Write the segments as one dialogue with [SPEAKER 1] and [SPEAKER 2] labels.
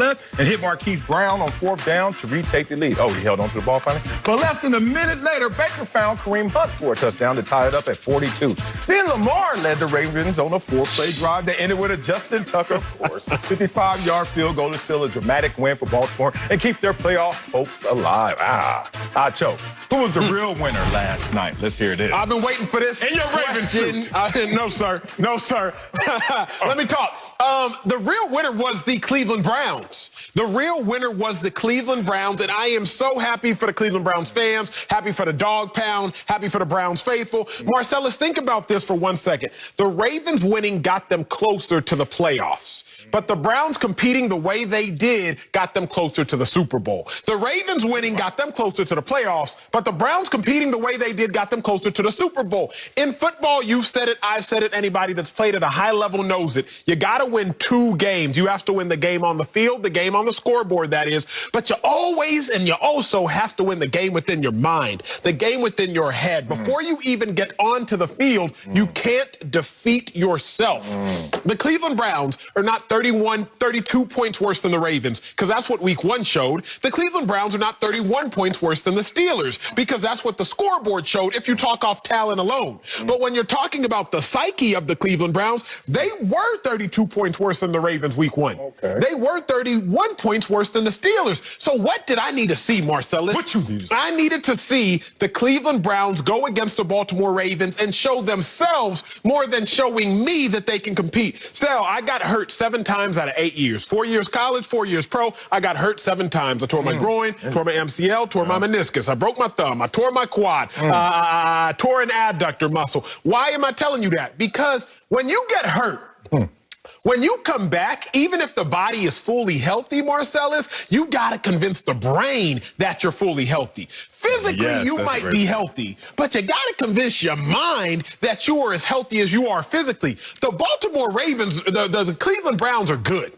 [SPEAKER 1] and hit Marquise Brown on 4th down to retake the lead. Oh, he held on to the ball finally. But less than a minute later, Baker found Kareem Hunt for a touchdown to tie it up at 42. Then Lamar led the Ravens on a 4-play drive that ended with a Justin Tucker, of course, 55-yard field goal to seal a dramatic win for Baltimore and keep their playoff hopes alive. I choke. Who was the real winner last night? Let's hear this.
[SPEAKER 2] I've been waiting for this.
[SPEAKER 1] And your Ravens suit.
[SPEAKER 2] No, sir. No, sir. Let me talk. The real winner was the Cleveland Browns. The real winner was the Cleveland Browns, and I am so happy for the Cleveland Browns fans, happy for the dog pound, happy for the Browns faithful. Marcellus, think about this for 1 second. The Ravens winning got them closer to the playoffs. But the Browns competing the way they did got them closer to the Super Bowl. The Ravens winning got them closer to the playoffs, but the Browns competing the way they did got them closer to the Super Bowl. In football, you've said it, I've said it, anybody that's played at a high level knows it. You got to win 2 games. You have to win the game on the field, the game on the scoreboard, that is. But you always and you also have to win the game within your mind, the game within your head. Before you even get onto the field, you can't defeat yourself. The Cleveland Browns are not 32 points worse than the Ravens, because that's what week 1 showed. The Cleveland Browns are not 31 points worse than the Steelers, because that's what the scoreboard showed if you talk off talent alone. But when you're talking about the psyche of the Cleveland Browns, they were 32 points worse than the Ravens week 1. Okay. They were 31 points worse than the Steelers. So what did I need to see, Marcellus?
[SPEAKER 1] What you need?
[SPEAKER 2] I needed to see the Cleveland Browns go against the Baltimore Ravens and show themselves more than showing me that they can compete. Sal, I got hurt 7 times out of 8 years. 4 years college, 4 years pro. I got hurt 7 times. I tore my groin, tore my MCL, tore my meniscus. I broke my thumb. I tore my quad. I tore an adductor muscle. Why am I telling you that? Because when you get hurt, when you come back, even if the body is fully healthy, Marcellus, you got to convince the brain that you're fully healthy. Physically, you might be healthy, but you got to convince your mind that you are as healthy as you are physically. The Baltimore Ravens, the Cleveland Browns are good,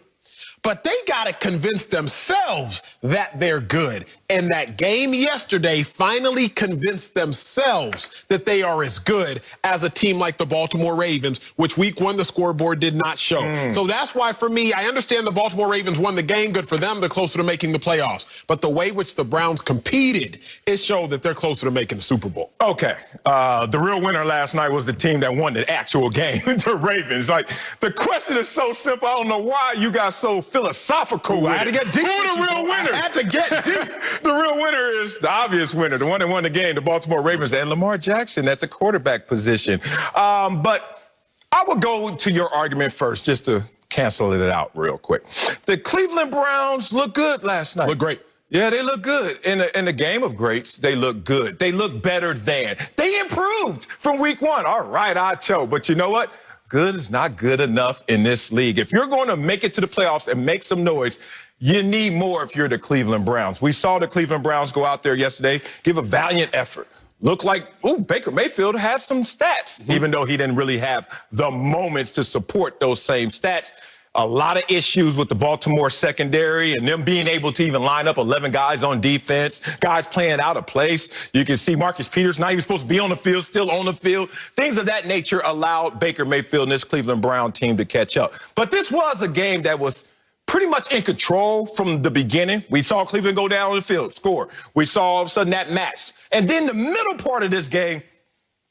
[SPEAKER 2] but they got to convince themselves that they're good. And that game yesterday finally convinced themselves that they are as good as a team like the Baltimore Ravens, which week 1 the scoreboard did not show. So that's why, for me, I understand the Baltimore Ravens won the game. Good for them. They're closer to making the playoffs. But the way which the Browns competed, it showed that they're closer to making the Super Bowl.
[SPEAKER 1] Okay. The real winner last night was the team that won the actual game, the Ravens. Like, the question is so simple. I don't know why you got so philosophical.
[SPEAKER 2] I had to get deep.
[SPEAKER 1] Who the real winner?
[SPEAKER 2] I had to get deep.
[SPEAKER 1] The real winner is the obvious winner, the one that won the game, the Baltimore Ravens, and Lamar Jackson at the quarterback position. But I will go to your argument first, just to cancel it out real quick. The Cleveland Browns looked good last night.
[SPEAKER 2] Look great.
[SPEAKER 1] Yeah, they look good. In the game of greats, they look good. They look better than. They improved from week 1. All right, I chose. But you know what? Good is not good enough in this league. If you're going to make it to the playoffs and make some noise, you need more if you're the Cleveland Browns. We saw the Cleveland Browns go out there yesterday, give a valiant effort. Looked like, Baker Mayfield had some stats, even though he didn't really have the moments to support those same stats. A lot of issues with the Baltimore secondary and them being able to even line up 11 guys on defense, guys playing out of place. You can see Marcus Peters not even supposed to be on the field, still on the field. Things of that nature allowed Baker Mayfield and this Cleveland Brown team to catch up. But this was a game that was pretty much in control from the beginning. We saw Cleveland go down on the field, score. We saw all of a sudden that match. And then the middle part of this game,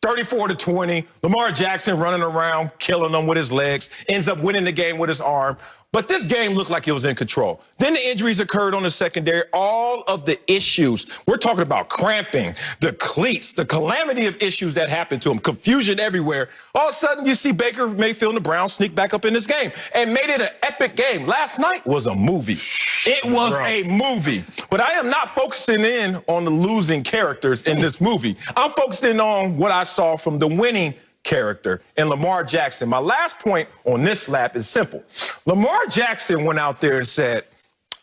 [SPEAKER 1] 34-20, Lamar Jackson running around, killing them with his legs, ends up winning the game with his arm. But this game looked like it was in control. Then the injuries occurred on the secondary. All of the issues, we're talking about cramping, the cleats, the calamity of issues that happened to him, confusion everywhere. All of a sudden, you see Baker Mayfield and the Browns sneak back up in this game and made it an epic game. Last night was a movie. It was a movie. But I am not focusing in on the losing characters in this movie. I'm focusing on what I saw from the winning character and Lamar Jackson. My last point on this lap is simple. Lamar Jackson went out there and said,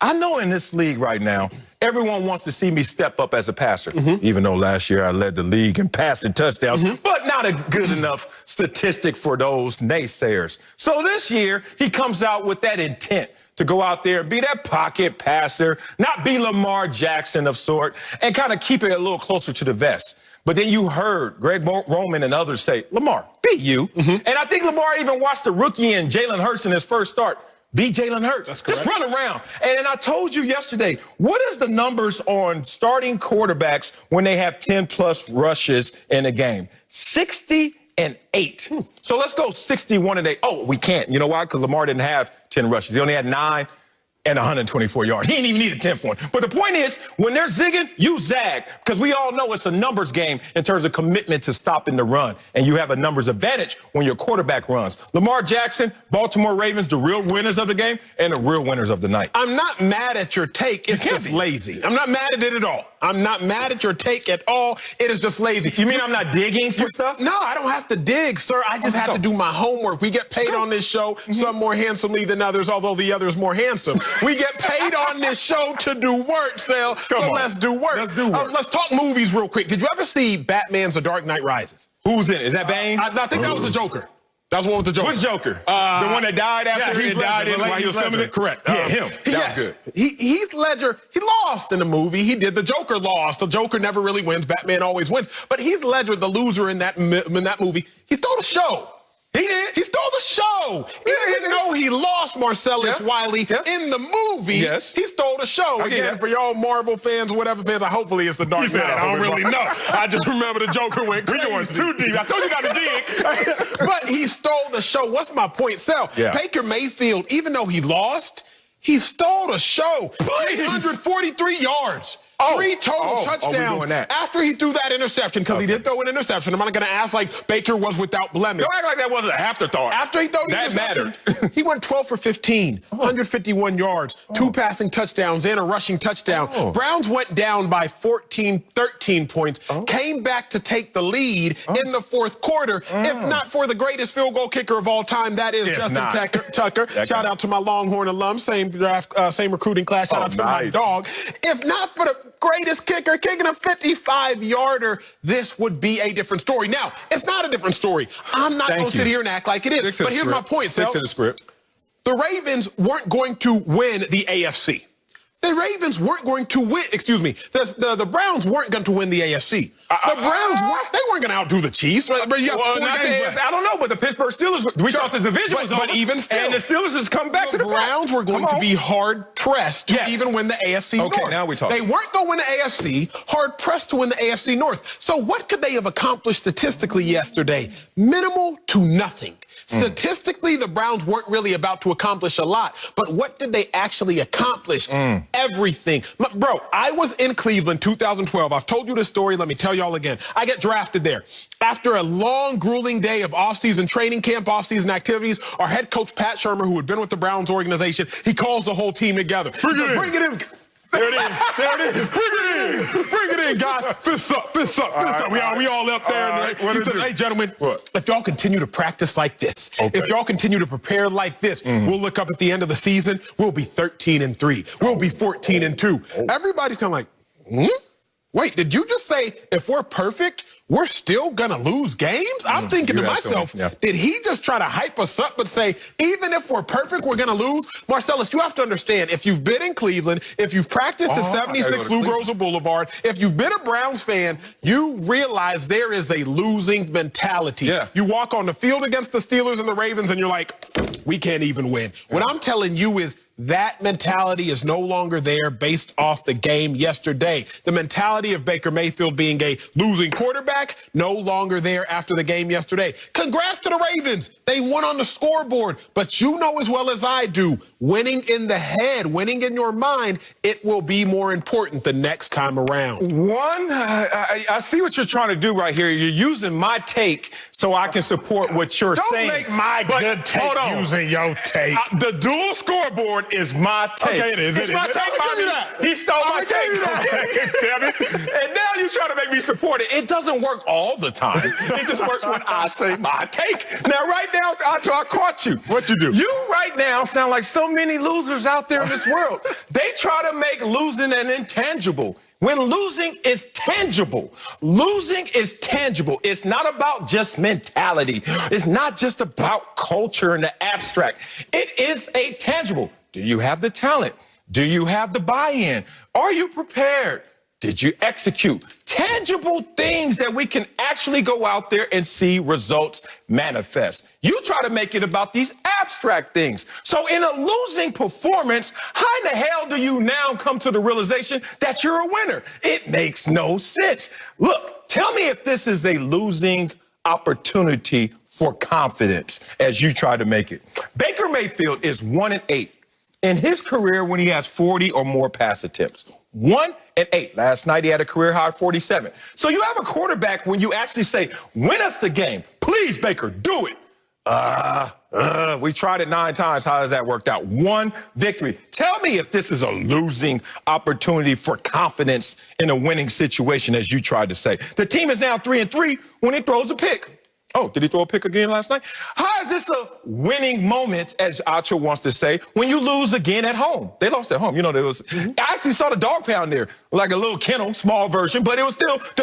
[SPEAKER 1] I know in this league right now, everyone wants to see me step up as a passer, even though last year I led the league in passing touchdowns, but not a good enough statistic for those naysayers. So this year, he comes out with that intent to go out there and be that pocket passer, not be Lamar Jackson of sort, and kind of keep it a little closer to the vest. But then you heard Greg Roman and others say, Lamar, be you. And I think Lamar even watched the rookie and Jalen Hurts in his first start. beat Jalen Hurts. Just run around. And I told you yesterday, what is the numbers on starting quarterbacks when they have 10-plus rushes in a game? 60-8. So let's go 61-8. Oh, we can't. You know why? Because Lamar didn't have 10 rushes. He only had 9 and 124 yards. He didn't even need a 10th one. But the point is, when they're zigging, you zag. Because we all know it's a numbers game in terms of commitment to stopping the run. And you have a numbers advantage when your quarterback runs. Lamar Jackson, Baltimore Ravens, the real winners of the game and the real winners of the night.
[SPEAKER 2] I'm not mad at your take. It's just lazy. I'm not mad at it at all. I'm not mad at your take at all. It is just lazy.
[SPEAKER 1] You mean I'm not digging for stuff?
[SPEAKER 2] No, I don't have to dig, sir. I just have to do my homework. We get paid on this show, some more handsomely than others, although the other's more handsome. We get paid on this show to do work, Sal. So let's do work.
[SPEAKER 1] Let's do work.
[SPEAKER 2] Let's talk movies real quick. Did you ever see Batman's The Dark Knight Rises?
[SPEAKER 1] Who's in it? Is that Bane?
[SPEAKER 2] I think that was the Joker. That's the one with the Joker.
[SPEAKER 1] Which Joker? The one that died after he died while he was filming it?
[SPEAKER 2] Correct.
[SPEAKER 1] Yeah, him. That was good.
[SPEAKER 2] Heath Ledger, he lost in the movie. He did. The Joker lost. The Joker never really wins. Batman always wins. But Heath Ledger, the loser in that movie, he stole the show. He did. He stole the show. Even though he lost Marcellus Wiley in the movie, he stole the show. Again, for y'all Marvel fans, whatever fans, hopefully it's the Dark Knight. I don't really know. I just remember the Joker went crazy.
[SPEAKER 1] We're going too deep. I told you not to dig.
[SPEAKER 2] But he stole the show. What's my point, Sal? Baker Mayfield, even though he lost, he stole the show. 343 yards. 3 total touchdowns after he threw that interception, because he did throw an interception. I'm not going to act like Baker was without blemish.
[SPEAKER 1] Don't act like that wasn't an afterthought.
[SPEAKER 2] After he threw the interception, he went 12 for 15, 151 yards, 2 passing touchdowns and a rushing touchdown. Browns went down by 13 points, came back to take the lead in the fourth quarter. If not for the greatest field goal kicker of all time, that is Justin Tucker. Shout out to my Longhorn alum, same draft, same recruiting class. Shout out to my dog. If not for the greatest kicker kicking a 55-yarder, this would be a different story. Now, it's not a different story. I'm not going to sit here and act like it is. But here's my point, Sal.
[SPEAKER 1] Stick to the script.
[SPEAKER 2] The Ravens weren't going to win the AFC. The Ravens weren't going to win, excuse me, the Browns weren't going to win the AFC. The Browns weren't going to outdo the Chiefs. Right? You have
[SPEAKER 1] I don't know, but the Pittsburgh Steelers, we thought the division was over.
[SPEAKER 2] But even still.
[SPEAKER 1] And the Steelers has come back to the
[SPEAKER 2] Browns were going to be hard-pressed to even win the AFC North.
[SPEAKER 1] Okay, now we're talking.
[SPEAKER 2] They weren't going to win the AFC, hard-pressed to win the AFC North. So what could they have accomplished statistically yesterday? Minimal to nothing. Statistically, the Browns weren't really about to accomplish a lot, but what did they actually accomplish? Everything. Bro, I was in Cleveland 2012. I've told you this story. Let me tell y'all again. I get drafted there. After a long, grueling day of off-season training camp, off-season activities, our head coach, Pat Shermer, who had been with the Browns organization, he calls the whole team together. Bring it in. There it is. There it is. Bring it in. Bring it in, guys. Fists up, fists up, fists up. We all up there. He said, hey, gentlemen, if y'all continue to practice like this, if y'all continue to prepare like this, we'll look up at the end of the season, we'll be 13-3. We'll be 14-2. Everybody's kind of like, Wait, did you just say if we're perfect, we're still going to lose games? I'm thinking to myself, did he just try to hype us up but say, even if we're perfect, we're going to lose? Marcellus, you have to understand, if you've been in Cleveland, if you've practiced at 76 Lou Groza Boulevard, if you've been a Browns fan, you realize there is a losing mentality. You walk on the field against the Steelers and the Ravens and you're like, we can't even win. What I'm telling you is, that mentality is no longer there based off the game yesterday. The mentality of Baker Mayfield being a losing quarterback, no longer there after the game yesterday. Congrats to the Ravens. They won on the scoreboard. But you know as well as I do, winning in the head, winning in your mind, it will be more important the next time around.
[SPEAKER 1] I see what you're trying to do right here. You're using my take so I can support what you're saying.
[SPEAKER 2] Don't make my good take using your take.
[SPEAKER 1] The dual scoreboard is my take.
[SPEAKER 2] Okay, it is.
[SPEAKER 1] It's my take.
[SPEAKER 2] Give me that.
[SPEAKER 1] He stole my take. Damn it. And now you're trying to make me support it. It doesn't work all the time. It just works when I say my take. Now, right now, I caught you.
[SPEAKER 2] What you do?
[SPEAKER 1] You right now sound like so many losers out there in this world. They try to make losing an intangible. When losing is tangible. Losing is tangible. It's not about just mentality. It's not just about culture and the abstract. It is a tangible. Do you have the talent? Do you have the buy-in? Are you prepared? Did you execute? Tangible things that we can actually go out there and see results manifest. You try to make it about these abstract things. So in a losing performance, how in the hell do you now come to the realization that you're a winner? It makes no sense. Look, tell me if this is a losing opportunity for confidence as you try to make it. Baker Mayfield is 1-8 in his career when he has 40 or more pass attempts. 1-8. Last night he had a career high 47. So you have a quarterback when you actually say, win us the game. Please, Baker, do it. We tried it 9 times. How has that worked out? 1 victory. Tell me if this is a losing opportunity for confidence in a winning situation, as you tried to say. The team is now 3-3 when he throws a pick. Oh, did he throw a pick again last night? How is this a winning moment, as Acho wants to say, when you lose again at home? They lost at home. You know, there was. I actually saw the dog pound there, like a little kennel, small version, but it was still.